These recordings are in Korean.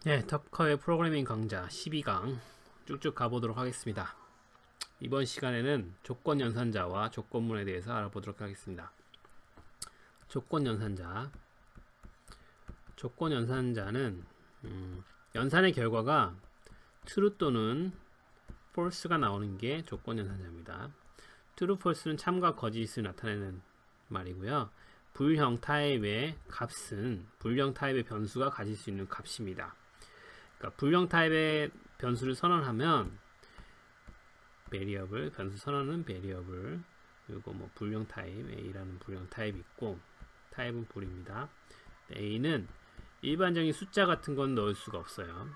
네, 터커의 프로그래밍 강좌 12강 쭉쭉 가보도록 하겠습니다. 이번 시간에는 조건 연산자와 조건문에 대해서 알아보도록 하겠습니다. 조건 연산자. 조건 연산자는 연산의 결과가 true 또는 false가 나오는 게 조건 연산자입니다. true, false는 참과 거짓을 나타내는 말이고요. 불형 타입의 값은 불형 타입의 변수가 가질 수 있는 값입니다. 그러니까 불형 타입의 변수를 선언하면 베리어블, 변수 선언은 베리어블, 그리고 뭐 불형 타입 A라는 불형 타입이 있고 타입은 불입니다. A는 일반적인 숫자 같은 건 넣을 수가 없어요.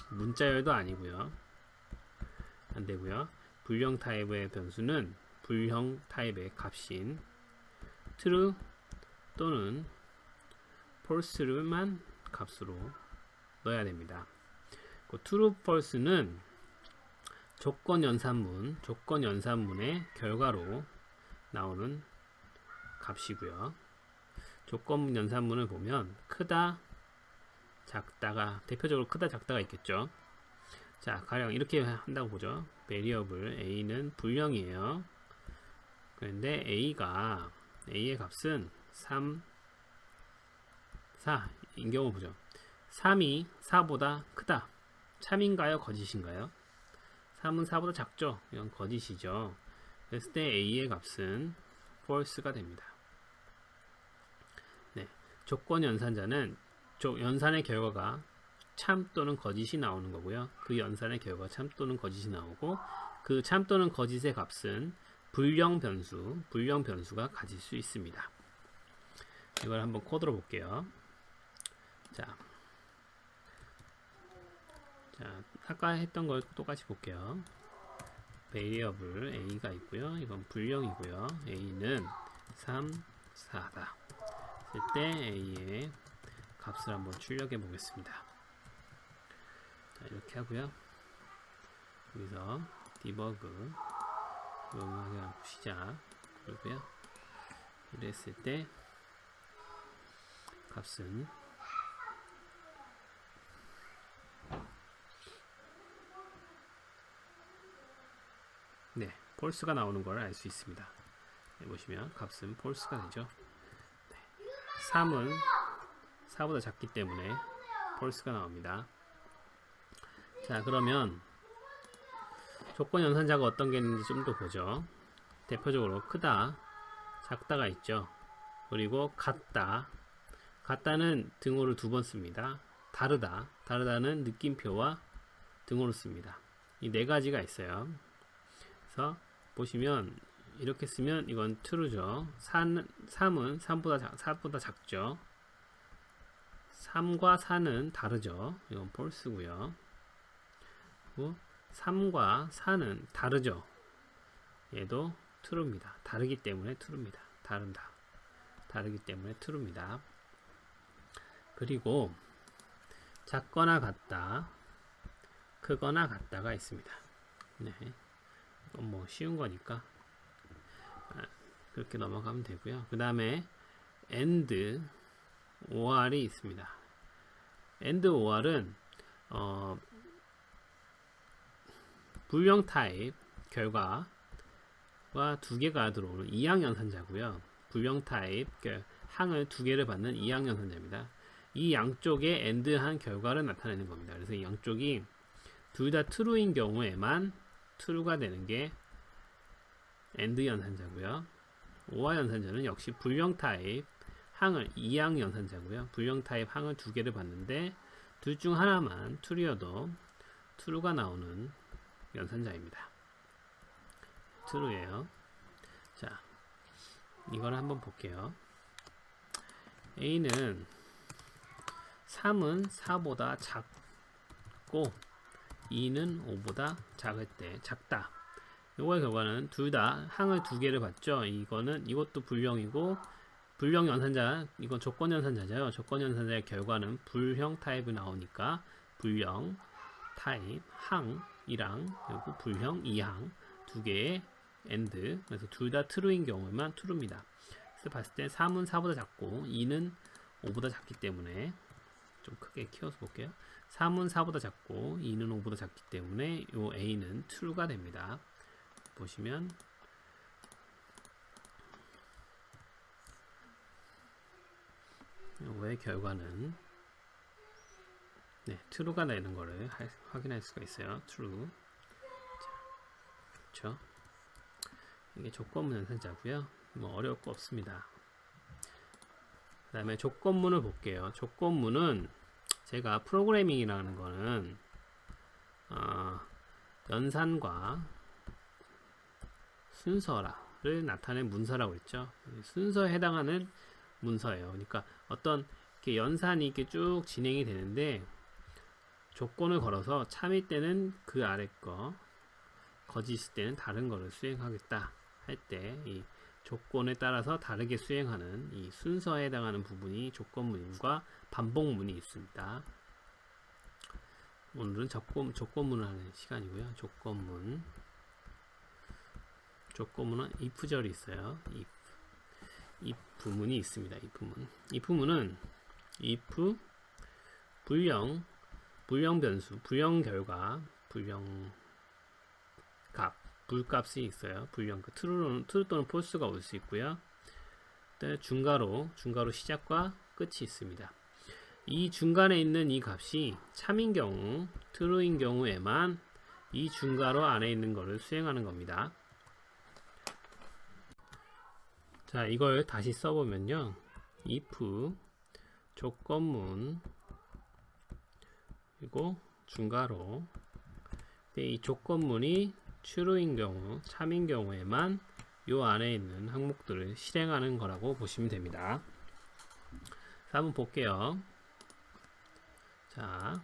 문자열도 아니고요. 안 되고요. 불형 타입의 변수는 불형 타입의 값인 true 또는 false만 값으로 넣어야 됩니다. true, false는 조건 연산문의 결과로 나오는 값이고요. 조건 연산문을 보면 크다, 작다가 대표적으로 크다, 작다가 있겠죠. 자, 가령 이렇게 한다고 보죠. 베리어블 A는 불형이에요. 그런데 A의 값은 3, 4인 경우 보죠. 3이 4보다 크다. 참인가요? 거짓인가요? 3은 4보다 작죠? 이건 거짓이죠. 그랬을 때 A의 값은 false가 됩니다. 네, 조건 연산자는 연산의 결과가 참 또는 거짓이 나오는 거고요. 그 연산의 결과 참 또는 거짓이 나오고 그 참 또는 거짓의 값은 불형 변수가 가질 수 있습니다. 이걸 한번 코드로 볼게요. 자, 아까 했던 걸 똑같이 볼게요. 베리어블 A가 있고요. 이건 불형이고요. A는 3, 4다. 했을 때 A의 값을 한번 출력해 보겠습니다. 자, 이렇게 하고요. 여기서 디버그 그냥 시작 그리고요. 이랬을 때 값은 네, false가 나오는 걸 알 수 있습니다. 네, 보시면 값은 false가 되죠. 네, 3은 4보다 작기 때문에 false가 나옵니다. 자, 그러면 조건 연산자가 어떤 게 있는지 좀 더 보죠. 대표적으로 크다, 작다가 있죠. 그리고 같다는 등호를 2번 씁니다. 다르다는 느낌표와 등호를 씁니다. 이 4가지가 있어요. 그래서 보시면 이렇게 쓰면 이건 true죠. 3은 4보다 작죠. 3과 4는 다르죠. 이건 false고요. 그리고 3과 4는 다르죠. 얘도 true입니다. 다르기 때문에 true입니다. 다르기 때문에 true입니다. 그리고 작거나 같다, 크거나 같다가 있습니다. 네. 이건 뭐 쉬운 거니까 그렇게 넘어가면 되고요. 그 다음에 AND, OR이 있습니다. AND, OR은 불형 타입 결과와 2개가 들어오는 이항 연산자고요. 불형 타입 항을 2개를 받는 이항 연산자입니다. 이 양쪽에 AND한 결과를 나타내는 겁니다. 그래서 이 양쪽이 둘 다 true인 경우에만 true가 되는 게 AND 연산자고요. OR 연산자는 역시 불형 타입 항을 이항 연산자고요. 불형 타입 항을 2개를 받는데 둘 중 하나만 true여도 true가 나오는 연산자입니다. true예요. 자, 이걸 한번 볼게요. A는 3은 4보다 작고 2는 5보다 작을 때 작다. 요거의 결과는 둘 다 항을 2개를 받죠. 이것도 불형이고 불형 연산자, 이건 조건 연산자죠. 조건 연산자의 결과는 불형 타입이 나오니까 불형 타입 항이랑 그리고 불형 이항 2개의 AND, 그래서 둘 다 true인 경우에만 true입니다. 그래서 봤을 때 3은 4보다 작고 2는 5보다 작기 때문에 좀 크게 작게 키워서 볼게요. 3은 4보다 작고 2는 5보다 작기 때문에 요 A는 true가 됩니다. 보시면 요거의 결과는 네, true가 되는 거를 확인할 수가 있어요. true. 자, 그렇죠. 이게 조건문 연산자고요. 뭐 어려울 거 없습니다. 그 다음에 조건문을 볼게요. 조건문은 제가 프로그래밍이라는 거는 연산과 순서를 나타낸 문서라고 했죠. 순서에 해당하는 문서예요. 그러니까 어떤 이렇게 연산이 이렇게 쭉 진행이 되는데 조건을 걸어서 참일 때는 그 아래 거, 거짓일 때는 다른 거를 수행하겠다 할 때 이 조건에 따라서 다르게 수행하는 이 순서에 해당하는 부분이 조건문과 반복문이 있습니다. 오늘은 조건문을 하는 시간이고요. 조건문은 if절이 있어요. if 문이 있습니다. if문은 if 불령 변수, 불령 결과, 불령 값, 불값이 있어요. 불령 true 또는 false가 올 수 있고요. 중괄호 시작과 끝이 있습니다. 이 중간에 있는 이 값이 참인 경우, true인 경우에만 이 중괄호 안에 있는 것을 수행하는 겁니다. 자, 이걸 다시 써보면요. if 조건문 그리고 중괄호 이 조건문이 true인 경우, 참인 경우에만 요 안에 있는 항목들을 실행하는 거라고 보시면 됩니다. 자, 한번 볼게요. 자,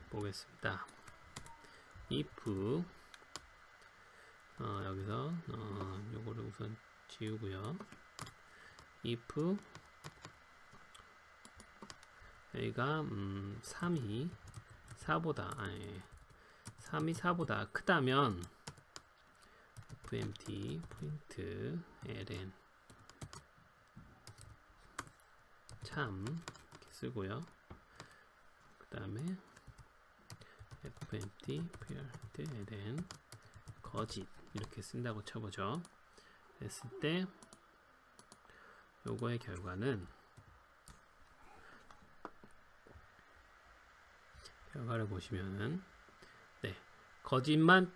보겠습니다. if 여기서 요거를 우선 지우고요. if 여기가 3이 4보다 크다면 fmt 프린트 ln 참 이렇게 쓰고요. 그 다음에 fmt print ln 거짓 이렇게 쓴다고 쳐보죠. 했을 때 요거의 결과는 결과를 보시면은 네, 거짓만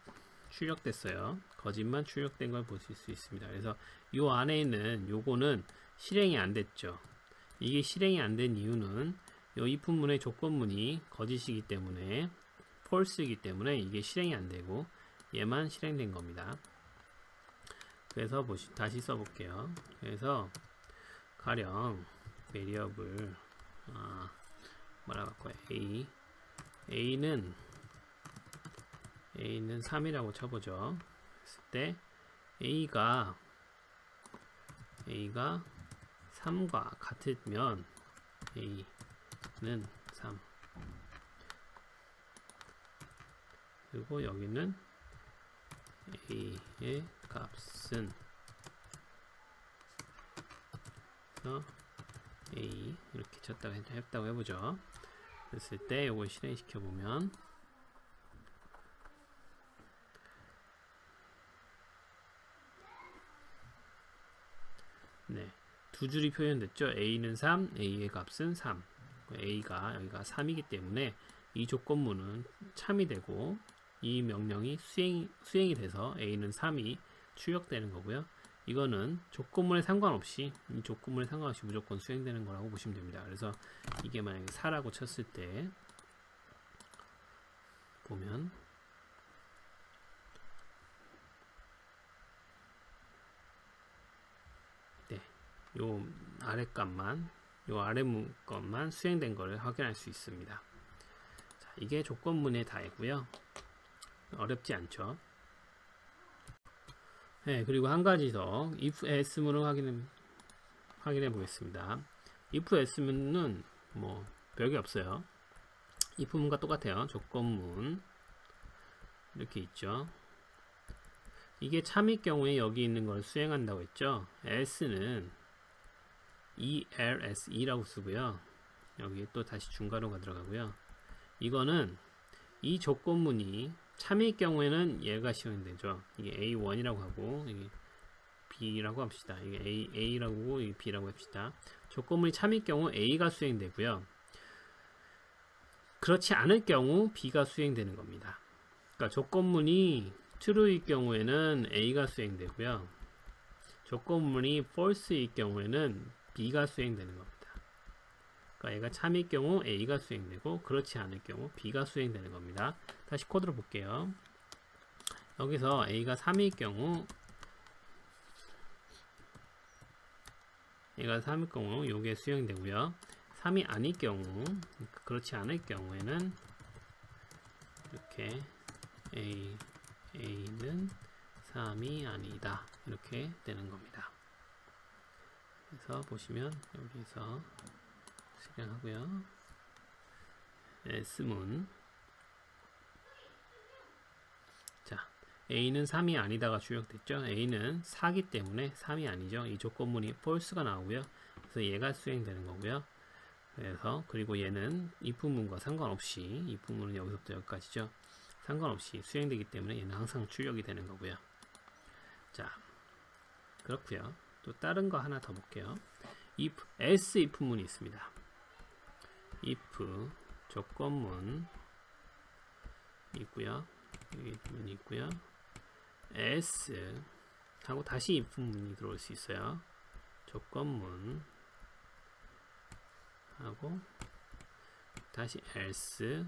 출력됐어요. 거짓만 출력된 걸 보실 수 있습니다. 그래서 요 안에 있는 요거는 실행이 안 됐죠. 이게 실행이 안 된 이유는 요 if문의 조건문이 거짓이기 때문에 false이기 때문에 이게 실행이 안 되고 얘만 실행된 겁니다. 그래서 다시 써볼게요. 그래서 가령 variable 뭐라고 할 거예요? A는 3이라고 쳐보죠. 했을 때 A가 3과 같으면 A는 3 그리고 여기는 A의 값은 A 이렇게 했다고 해보죠. 그랬을 때 이걸 실행시켜 보면 네, 두 줄이 표현됐죠. A는 3, A의 값은 3. A가 여기가 3이기 때문에 이 조건문은 참이 되고 이 명령이 수행이 돼서 A는 3이 출력되는 거고요. 이거는 조건문에 상관없이 무조건 수행되는 거라고 보시면 됩니다. 그래서 이게 만약에 4라고 쳤을 때 보면 네, 요 아래 것만 수행된 거를 확인할 수 있습니다. 자, 이게 조건문의 다이고요. 어렵지 않죠. 네, 그리고 한 가지 더 if else문을 확인해 보겠습니다. if else문은 뭐 별게 없어요. if문과 똑같아요. 조건문 이렇게 있죠. 이게 참일 경우에 여기 있는 걸 수행한다고 했죠. else는 ELSE라고 쓰고요. 여기 또 다시 중괄호가 들어가고요. 이거는 이 조건문이 참일 경우에는 얘가 시행되죠. 이게 A1이라고 하고 이게 B라고 합시다. 이게 A라고 하고 이게 B라고 합시다. 조건문이 참일 경우 A가 수행되고요. 그렇지 않을 경우 B가 수행되는 겁니다. 그러니까 조건문이 true일 경우에는 A가 수행되고요. 조건문이 false일 경우에는 B가 수행되는 겁니다. 그러니까 얘가 참일 경우 A가 수행되고 그렇지 않을 경우 B가 수행되는 겁니다. 다시 코드로 볼게요. 여기서 A가 3일 경우 얘가 3일 경우 요게 수행되고요. 3이 아닐 경우, 그러니까 그렇지 않을 경우에는 이렇게 A는 3이 아니다. 이렇게 되는 겁니다. 그래서 보시면 여기서 실행하고요. S문. 자, A는 3이 아니다가 출력됐죠. A는 4기 때문에 3이 아니죠. 이 조건문이 false가 나오고요. 그래서 얘가 수행되는 거고요. 그래서 그리고 얘는 if문과 상관없이 if문은 여기서부터 여기까지죠. 상관없이 수행되기 때문에 얘는 항상 출력이 되는 거고요. 자, 그렇고요. 또 다른 거 하나 더 볼게요. if else if문이 있습니다. if 조건문 있고요. 여기 if문이 있고요. else 하고 다시 if문이 들어올 수 있어요. 조건문 하고 다시 else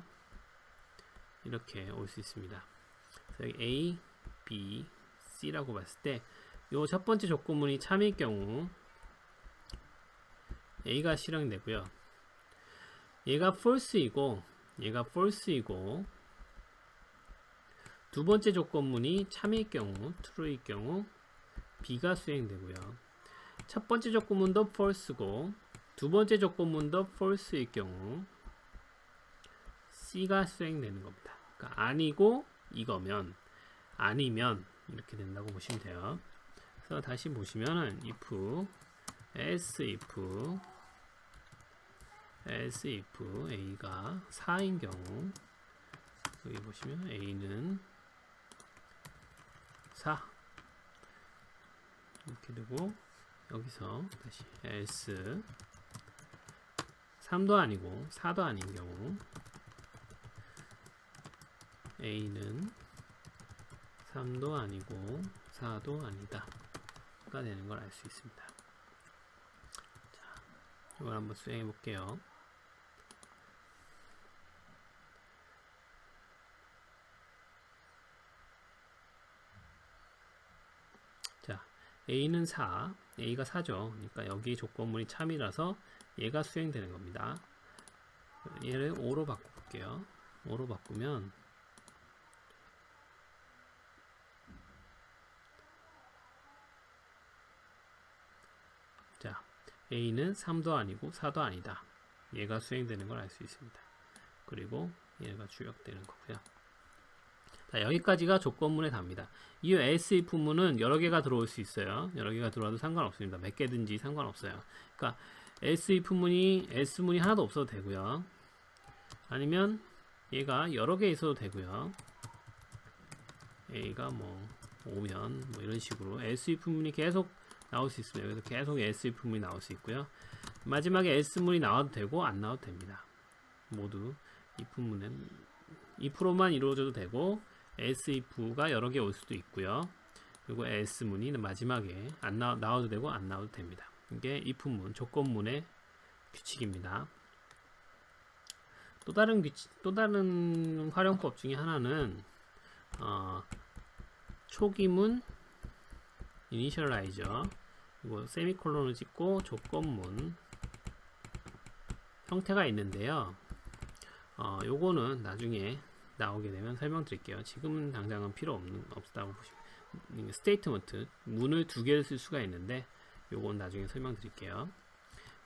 이렇게 올 수 있습니다. 그래서 여기 A, B, C라고 봤을 때 요 첫 번째 조건문이 참일 경우 A가 실행되고요. 얘가 false이고 두 번째 조건문이 참일 경우 true일 경우 B가 수행되고요. 첫 번째 조건문도 false고 두 번째 조건문도 false일 경우 C가 수행되는 겁니다. 그러니까 아니고 이거면 아니면 이렇게 된다고 보시면 돼요. 그래서 다시 보시면은 if else if A가 4인 경우 여기 보시면 A는 4 이렇게 되고 여기서 다시 else 3도 아니고 4도 아닌 경우 A는 3도 아니고 4도 아니다 가 되는 걸 알 수 있습니다. 자, 이걸 한번 수행해 볼게요. 자, A는 4, A가 4죠. 그러니까 여기 조건문이 참이라서 얘가 수행되는 겁니다. 얘를 5로 바꿔볼게요. 5로 바꾸면 자, A는 3도 아니고 4도 아니다. 얘가 수행되는 걸 알 수 있습니다. 그리고 얘가 출력되는 거고요. 자, 여기까지가 조건문에 답니다. 이 else if문은 여러 개가 들어올 수 있어요. 여러 개가 들어와도 상관없습니다. 몇 개든지 상관없어요. 그러니까 else if문이 S문이 하나도 없어도 되고요. 아니면 얘가 여러 개 있어도 되고요. A가 뭐 5면 뭐 이런 식으로 else if문이 계속 나올 수 있습니다. 여기서 계속 else if문이 나올 수 있고요. 마지막에 else문이 나와도 되고 안 나와도 됩니다. 모두 if문은 if로만 이루어져도 되고 else if가 여러 개 올 수도 있고요. 그리고 else문이 마지막에 나와도 되고 안 나와도 됩니다. 이게 if문, 조건문의 규칙입니다. 또 다른 활용법 중에 하나는 초기문 이니셜라이저 그리고 세미콜론을 찍고 조건문 형태가 있는데요. 요거는 나중에 나오게 되면 설명드릴게요. 지금은 당장은 필요 없다고 보시면 스테이트먼트 문을 두 개를 쓸 수가 있는데 요건 나중에 설명드릴게요.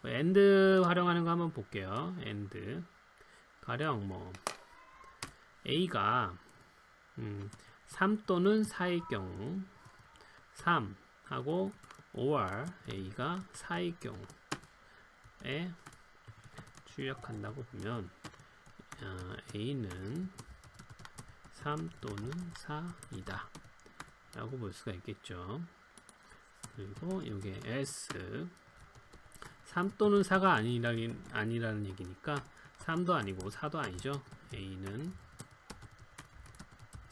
AND 활용하는 거 한번 볼게요. AND 가령 뭐 A가 3 또는 4일 경우 3 하고 or A가 4일 경우 출력한다고 보면 A는 3 또는 4이다 라고 볼 수가 있겠죠. 그리고 이게 else 3 또는 4가 아니라는 얘기니까 3도 아니고 4도 아니죠. A는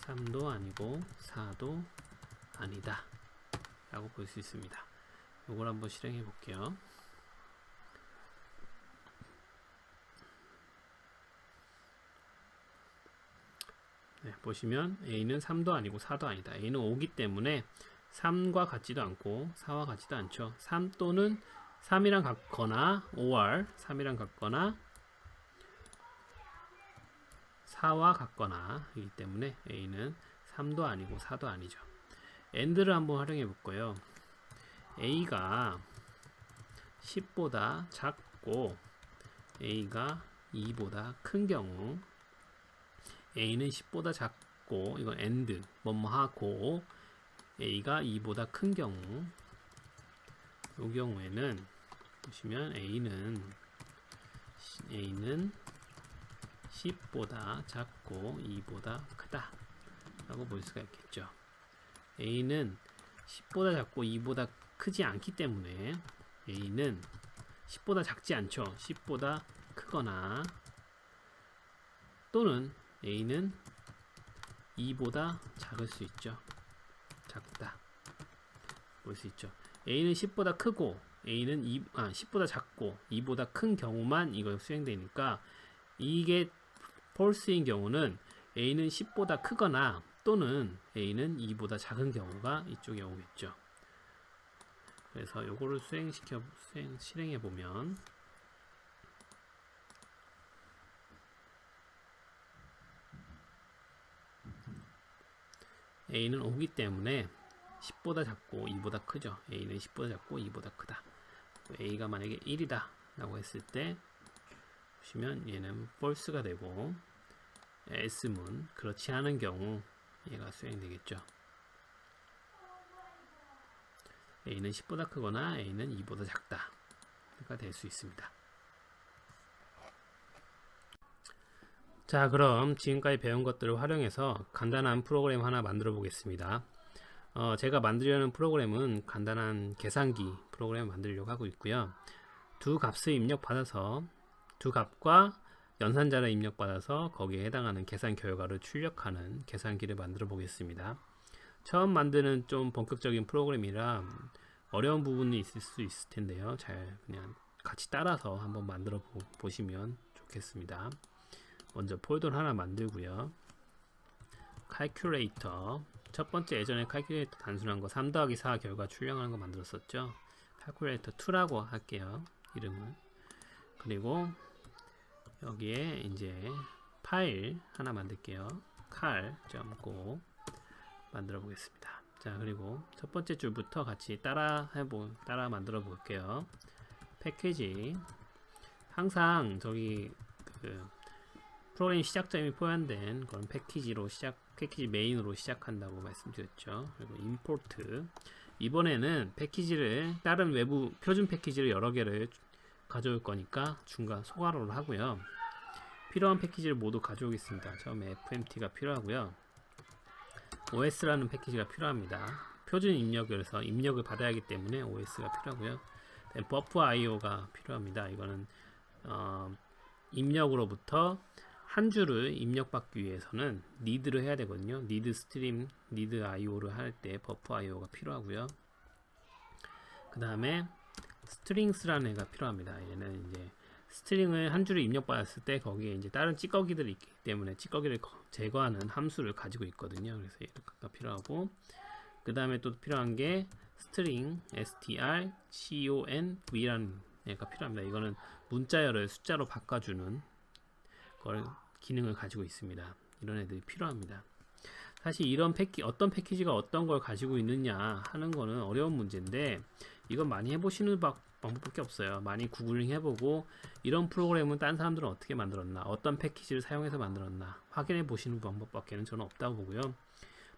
3도 아니고 4도 아니다 라고 볼 수 있습니다. 이걸 한번 실행해 볼게요. 네, 보시면 A는 3도 아니고 4도 아니다. A는 5기 때문에 3과 같지도 않고 4와 같지도 않죠. 3 또는 3이랑 같거나 or 3이랑 같거나 4와 같거나 이기 때문에 A는 3도 아니고 4도 아니죠. AND를 한번 활용해 볼 거예요. A가 10보다 작고 A가 2보다 큰 경우 A는 10보다 작고 이건 AND 뭐뭐하고 A가 2보다 큰 경우 이 경우에는 보시면 A는 10보다 작고 2보다 크다 라고 볼 수가 있겠죠. A는 10보다 작고 2보다 크지 않기 때문에 A는 10보다 작지 않죠. 10보다 크거나 또는 A는 2보다 작을 수 있죠. 작다 볼 수 있죠. A는 10보다 크고 A는 10보다 작고 2보다 큰 경우만 이거 수행되니까 이게 false인 경우는 A는 10보다 크거나 또는 A는 2보다 작은 경우가 이쪽에 오겠죠. 그래서 요거를 실행해 보면 A는 5기 때문에 10보다 작고 2보다 크죠. A는 10보다 작고 2보다 크다. A가 만약에 1이다 라고 했을 때 보시면 얘는 false가 되고 else문 그렇지 않은 경우 얘가 수행되겠죠. A는 10보다 크거나 A는 2보다 작다 가 될 수 있습니다. 자, 그럼 지금까지 배운 것들을 활용해서 간단한 프로그램 하나 만들어 보겠습니다. 제가 만들려는 프로그램은 간단한 계산기 프로그램을 만들려고 하고 있고요. 두 값을 입력받아서 두 값과 연산자를 입력받아서 거기에 해당하는 계산 결과를 출력하는 계산기를 만들어 보겠습니다. 처음 만드는 좀 본격적인 프로그램이라 어려운 부분이 있을 수 있을 텐데요. 잘 그냥 같이 따라서 한번 만들어 보시면 좋겠습니다. 먼저 폴더를 하나 만들고요. calculator 첫 번째 예전에 calculator 단순한 거 3 더하기 4 결과 출력하는 거 만들었었죠. calculator 2라고 할게요. 이름은. 그리고 여기에 이제 파일 하나 만들게요. cal.go 만들어 보겠습니다. 자, 그리고 첫 번째 줄부터 같이 따라 만들어 볼게요. 패키지 항상 저기 프로그램 시작점이 포함된 그런 패키지 메인으로 시작한다고 말씀드렸죠. 그리고 import 이번에는 패키지를 다른 외부 표준 패키지를 여러 개를 가져올 거니까 중간 소괄호를 하고요. 필요한 패키지를 모두 가져오겠습니다. 처음에 fmt가 필요하고요. os라는 패키지가 필요합니다. 표준 입력에서 입력을 받아야 하기 때문에 os가 필요하고요. buffer.io가 필요합니다. 이거는 입력으로부터 한 줄을 입력받기 위해서는 need를 해야 되거든요. need stream, need IO를 할 때 buffer.io가 필요하고요. 그 다음에 strings라는 애가 필요합니다. 얘는 이제 스트링을 한 줄을 입력받았을 때 거기에 이제 다른 찌꺼기들이 있기 때문에 찌꺼기를 제거하는 함수를 가지고 있거든요. 그래서 얘가 필요하고 그 다음에 또 필요한 게 string, strconv라는 애가 필요합니다. 이거는 문자열을 숫자로 바꿔주는 걸 기능을 가지고 있습니다. 이런 애들이 필요합니다. 사실 이런 어떤 패키지가 어떤 걸 가지고 있느냐 하는 거는 어려운 문제인데 이건 많이 해보시는 방법밖에 없어요. 많이 구글링 해보고 이런 프로그램은 딴 사람들은 어떻게 만들었나, 어떤 패키지를 사용해서 만들었나 확인해 보시는 방법밖에는 저는 없다고 보고요.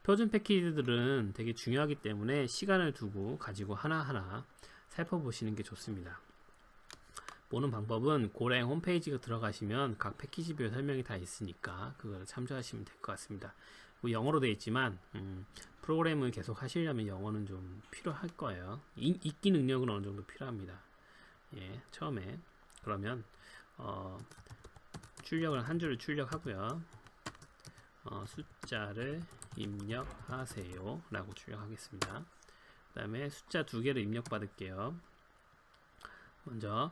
표준 패키지들은 되게 중요하기 때문에 시간을 두고 가지고 하나하나 살펴보시는 게 좋습니다. 보는 방법은 고랭 홈페이지에 들어가시면 각 패키지별 설명이 다 있으니까 그걸 참조하시면 될 것 같습니다. 영어로 되어 있지만 프로그램을 계속 하시려면 영어는 좀 필요할 거예요. 읽기 능력은 어느 정도 필요합니다. 예, 처음에 그러면 출력을 한 줄을 출력하고요. 숫자를 입력하세요 라고 출력하겠습니다. 그 다음에 숫자 2개를 입력받을게요. 먼저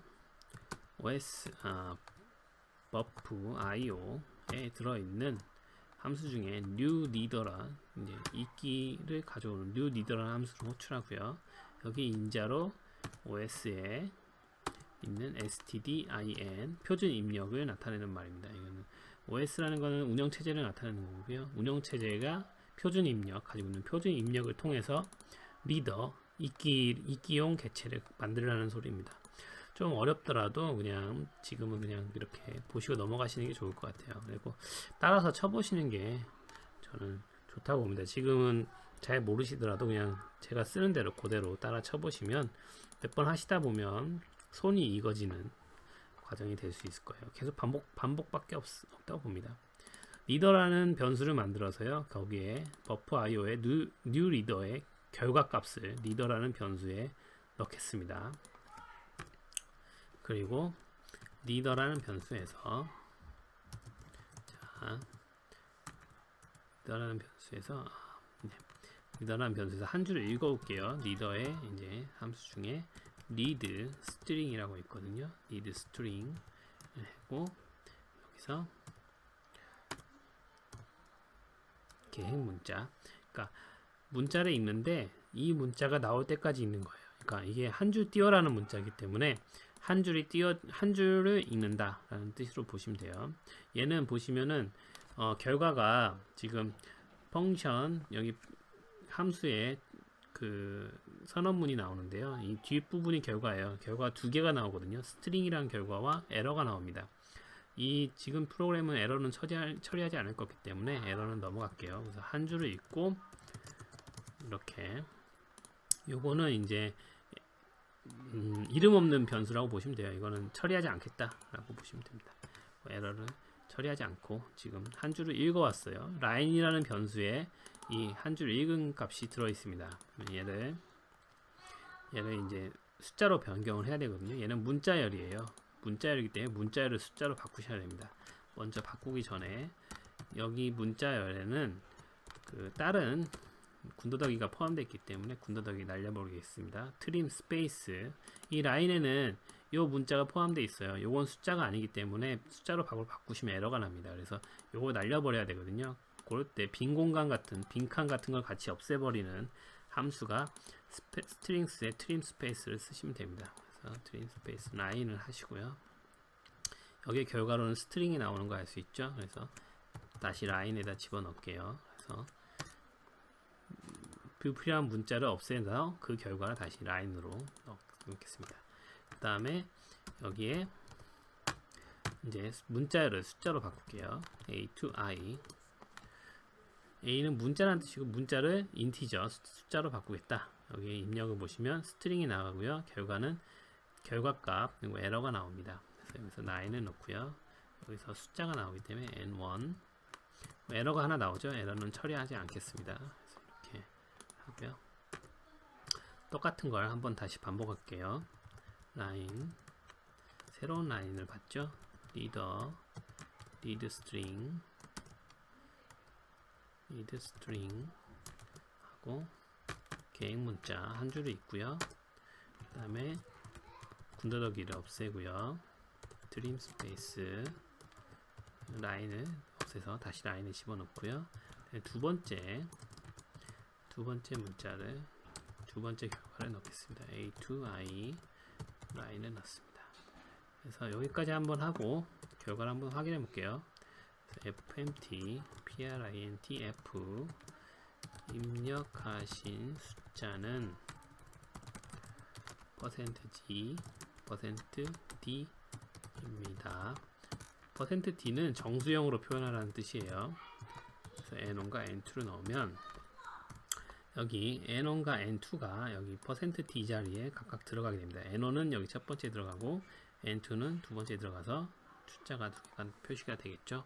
OS 버프 IO에 들어있는 함수 중에 new reader라 이제 읽기를 가져오는 new reader라는 함수를 호출하고요. 여기 인자로 OS에 있는 stdin 표준 입력을 나타내는 말입니다. 이거는 OS라는 거는 운영체제를 나타내는 거고요. 운영체제가 표준 입력, 가지고 있는 표준 입력을 통해서 리더, 읽기용 개체를 만들라는 소리입니다. 좀 어렵더라도 그냥 지금은 그냥 이렇게 보시고 넘어가시는 게 좋을 것 같아요. 그리고 따라서 쳐보시는 게 저는 좋다고 봅니다. 지금은 잘 모르시더라도 그냥 제가 쓰는 대로 그대로 따라 쳐보시면 몇 번 하시다 보면 손이 익어지는 과정이 될 수 있을 거예요. 계속 반복밖에 없다고 봅니다. 리더라는 변수를 만들어서요. 거기에 버프 IO의 new 리더의 결과값을 리더라는 변수에 넣겠습니다. 그리고 리더라는 변수에서 리더라는 변수에서 한 줄을 읽어볼게요. 리더의 이제 함수 중에 read string이라고 있거든요. read string 하고 여기서 계획 문자, 그러니까 문자를 읽는데 이 문자가 나올 때까지 읽는 거예요. 그러니까 이게 한 줄 띄어라는 문자이기 때문에 한 줄을 읽는다라는 뜻으로 보시면 돼요. 얘는 보시면은 결과가 지금 펑션 여기 함수에 그 선언문이 나오는데요. 이 뒷부분이 결과예요. 결과 2개가 나오거든요. 스트링이라는 결과와 에러가 나옵니다. 이 지금 프로그램은 에러는 처리하지 않을 거기 때문에 에러는 넘어갈게요. 그래서 한 줄을 읽고 이렇게 요거는 이제 이름 없는 변수라고 보시면 돼요. 이거는 처리하지 않겠다라고 보시면 됩니다. 에러를 처리하지 않고 지금 한 줄을 읽어왔어요. 라인이라는 변수에 이 한 줄 읽은 값이 들어 있습니다. 얘를 이제 숫자로 변경을 해야 되거든요. 얘는 문자열이에요. 문자열이기 때문에 문자열을 숫자로 바꾸셔야 됩니다. 먼저 바꾸기 전에 여기 문자열에는 그 다른 군더더기가 포함되어 있기 때문에 군더더기 날려버리겠습니다. 트림 스페이스, 이 라인에는 이 문자가 포함되어 있어요. 요건 숫자가 아니기 때문에 숫자로 바꾸시면 에러가 납니다. 그래서 요거 날려버려야 되거든요. 그럴 때 빈 공간 같은 빈칸 같은 걸 같이 없애버리는 함수가 스트링스의 트림 스페이스를 쓰시면 됩니다. 그래서 트림 스페이스 라인을 하시고요. 여기 결과로는 스트링이 나오는 거 알 수 있죠. 그래서 다시 라인에다 집어넣을게요. 그래서 불필요한 문자를 없애서 그 결과를 다시 라인으로 넣겠습니다. 그 다음에 여기에 이제 문자를 숫자로 바꿀게요. A to I. A는 문자라는 뜻이고 문자를 인티저 숫자로 바꾸겠다. 여기 입력을 보시면 스트링이 나가고요. 결과는 결과값 그리고 에러가 나옵니다. 그래서 여기서 9을 넣고요. 여기서 숫자가 나오기 때문에 N1 에러가 하나 나오죠. 에러는 처리하지 않겠습니다. 그래서 이렇게 하고요. 똑같은 걸 한번 다시 반복할게요. 라인 새로운 라인을 봤죠. 리더 리드 스트링 하고 계획 문자 한 줄을 읽고요. 그 다음에 군더더기를 없애고요. 트림 스페이스 라인을 없애서 다시 라인을 집어넣고요. 두 번째 문자를 두 번째 결과를 넣겠습니다. A to I 라인을 넣습니다. 그래서 여기까지 한번 하고 결과를 한번 확인해 볼게요. fmt printf 입력하신 숫자는 %g %d입니다. %d는 정수형으로 표현하라는 뜻이에요. 그래서 n1과 n2를 넣으면 여기 n1과 n2가 여기 %d 자리에 각각 들어가게 됩니다. n1은 여기 첫 번째 들어가고 N2는 두 번째 들어가서 숫자가 두 개가 표시가 되겠죠.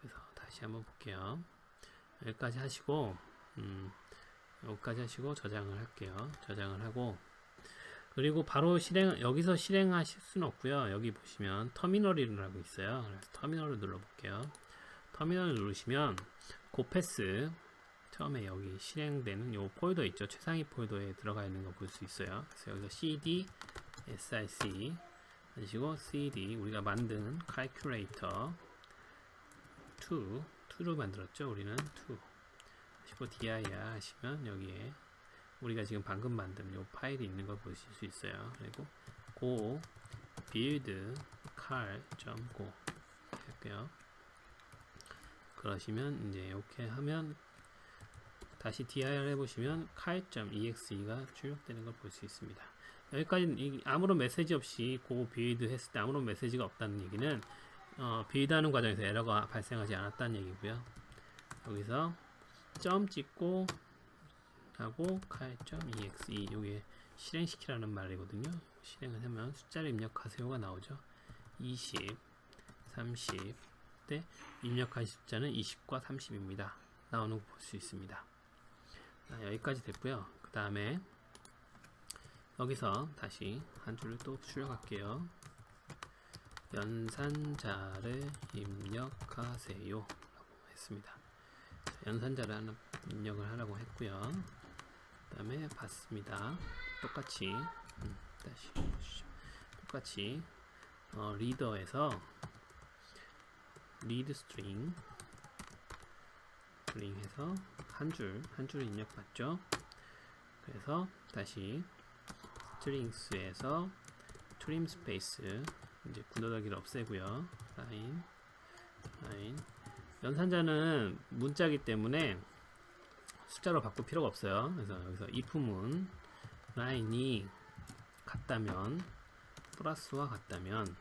그래서 다시 한번 볼게요. 여기까지 하시고 여기까지 하시고 저장을 할게요. 저장을 하고, 그리고 바로 여기서 실행하실 수는 없고요. 여기 보시면 터미널이라고 있어요. 그래서 터미널을 눌러볼게요. 터미널을 누르시면 고패스 처음에 여기 실행되는 요 폴더 있죠. 최상위 폴더에 들어가 있는 거 볼 수 있어요. 그래서 여기서 cd sic 하시고 cd 우리가 만든 calculator 2로 만들었죠. 우리는 2 하시고 dir 하시면 여기에 우리가 지금 방금 만든 요 파일이 있는 걸 보실 수 있어요. 그리고 go build cal.go 할게요. 그러시면 이제 이렇게 하면 다시 dir 해보시면 cal.exe가 출력되는 걸 볼 수 있습니다. 여기까지 아무런 메시지 없이 go build 했을 때 아무런 메시지가 없다는 얘기는 build 하는 과정에서 에러가 발생하지 않았다는 얘기고요. 여기서 점 찍고 하고 cal.exe 요게 실행시키라는 말이거든요. 실행을 하면 숫자를 입력하세요가 나오죠. 20, 30 때 입력한 숫자는 20과 30입니다. 나오는 거 볼 수 있습니다. 여기까지 됐고요. 그 다음에 여기서 다시 한 줄을 또 출력할게요. 연산자를 입력하세요 라고 했습니다. 연산자를 하나 입력을 하라고 했고요. 그 다음에 받습니다. 똑같이 다시 보시죠. 똑같이 리더에서 read string 해서 한 줄 입력 받죠. 그래서 다시 strings에서 trim space 이제 군더더기를 없애고요. 라인 연산자는 문자이기 때문에 숫자로 바꿀 필요가 없어요. 그래서 여기서 if문 라인이 같다면 플러스와 같다면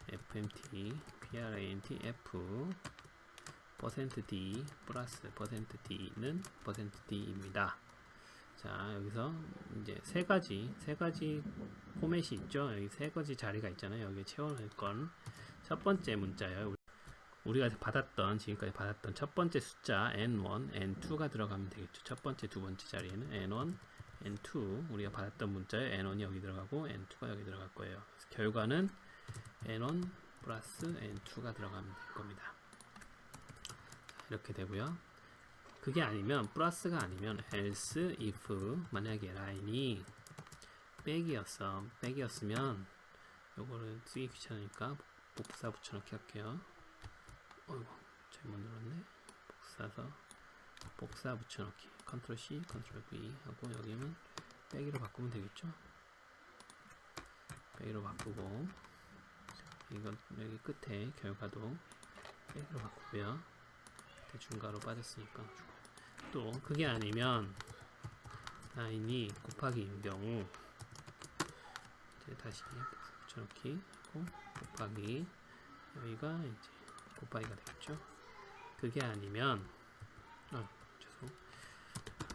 fmt print f %d 플러스 %d는 %d입니다. 자, 여기서 이제 세 가지 포맷이 있죠. 여기 세 가지 자리가 있잖아요. 여기 채워낼 건 첫 번째 문자예요. 우리가 지금까지 받았던 첫 번째 숫자 n1, n2가 들어가면 되겠죠. 첫 번째, 두 번째 자리에는 n1, n2 우리가 받았던 문자에 n1이 여기 들어가고 n2가 여기 들어갈 거예요. 그래서 결과는 n1 플러스 n2가 들어가면 될 겁니다. 자, 이렇게 되고요. 그게 아니면 플러스가 아니면 else if 만약에 라인이 백이었으면 요거를 쓰기 귀찮으니까 복사 붙여넣기 할게요. 어이구 잘못 눌렀네. 복사 붙여넣기 컨트롤 C 컨트롤 V 하고 여기는 빼기로 바꾸면 되겠죠. 빼기로 바꾸고 이건 여기 끝에 결과도 빼기로 바꾸고요. 대중가로 빠졌으니까 또 그게 아니면 라인이 곱하기인 경우 이제 다시 붙여넣기 하고 곱하기 여기가 이제 곱하기가 되겠죠. 그게 아니면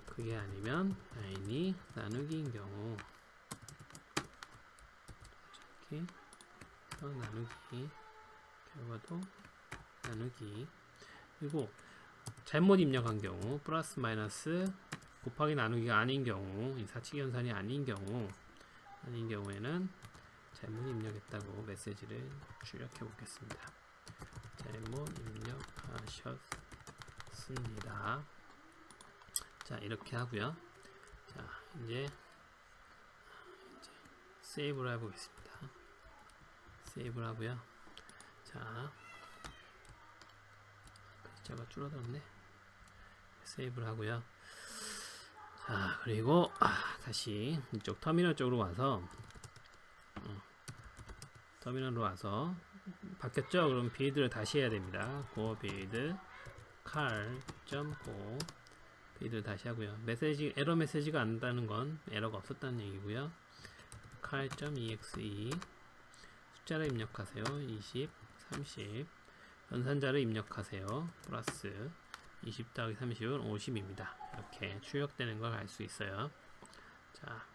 그게 아니면 라인이 나누기인 경우 이렇게 나누기 결과도 나누기 그리고 잘못 입력한 경우 플러스 마이너스 곱하기 나누기가 아닌 경우 이 사칙 연산이 아닌 경우에는 잘못 입력했다고 메시지를 출력해 보겠습니다. 잘못 입력하셨습니다. 자 이렇게 하고요. 자 이제 세이브를 해보겠습니다. 세이브를 하고요. 자 글자가 줄어들었네. 세이브를 하고요. 자 그리고 다시 이쪽 터미널 쪽으로 와서 터미널로 와서 바뀌었죠? 그럼 빌드를 다시 해야 됩니다. go build cal.go 빌드를 다시 하고요. 에러 메시지가 안 나는 건 에러가 없었다는 얘기고요. cal.exe 숫자를 입력하세요. 20, 30 연산자를 입력하세요. 플러스 20 더하기 30은 50입니다. 이렇게 출력되는 걸 알 수 있어요. 자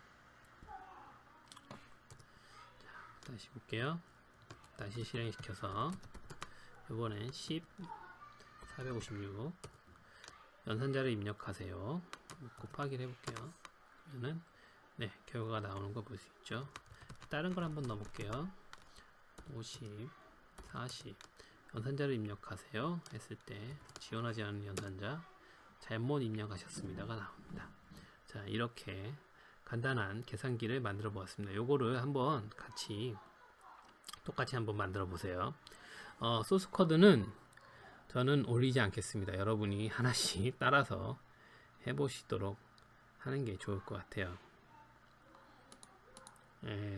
다시 볼게요. 다시 실행시켜서 이번엔 10 456 연산자를 입력하세요. 곱하기를 해볼게요. 그러면은 네, 결과가 나오는 거 볼 수 있죠. 다른 걸 한번 넣어볼게요. 50 40 연산자를 입력하세요 했을 때 지원하지 않은 연산자 잘못 입력하셨습니다가 나옵니다. 자, 이렇게 간단한 계산기를 만들어 보았습니다. 요거를 한번 똑같이 한번 만들어 보세요. 소스 코드는 저는 올리지 않겠습니다. 여러분이 하나씩 따라서 해보시도록 하는 게 좋을 것 같아요.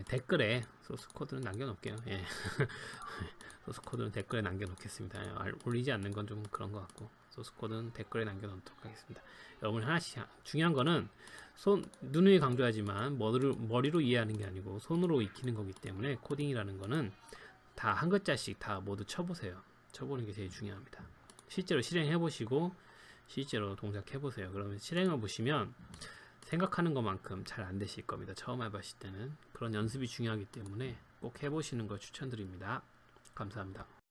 댓글에 소스 코드는 남겨놓을게요. 소스 코드는 댓글에 남겨놓겠습니다. 올리지 않는 건 좀 그런 것 같고 소스 코드는 댓글에 남겨놓도록 하겠습니다. 여러분 하나씩 중요한 거는 눈을 강조하지만 머리로 이해하는 게 아니고 손으로 익히는 거기 때문에 코딩이라는 거는 다 한 글자씩 다 모두 쳐보세요. 쳐보는 게 제일 중요합니다. 실제로 실행해 보시고 실제로 동작해 보세요. 그러면 실행해 보시면 생각하는 것만큼 잘 안 되실 겁니다. 처음 해보실 때는 그런 연습이 중요하기 때문에 꼭 해보시는 걸 추천드립니다. 감사합니다.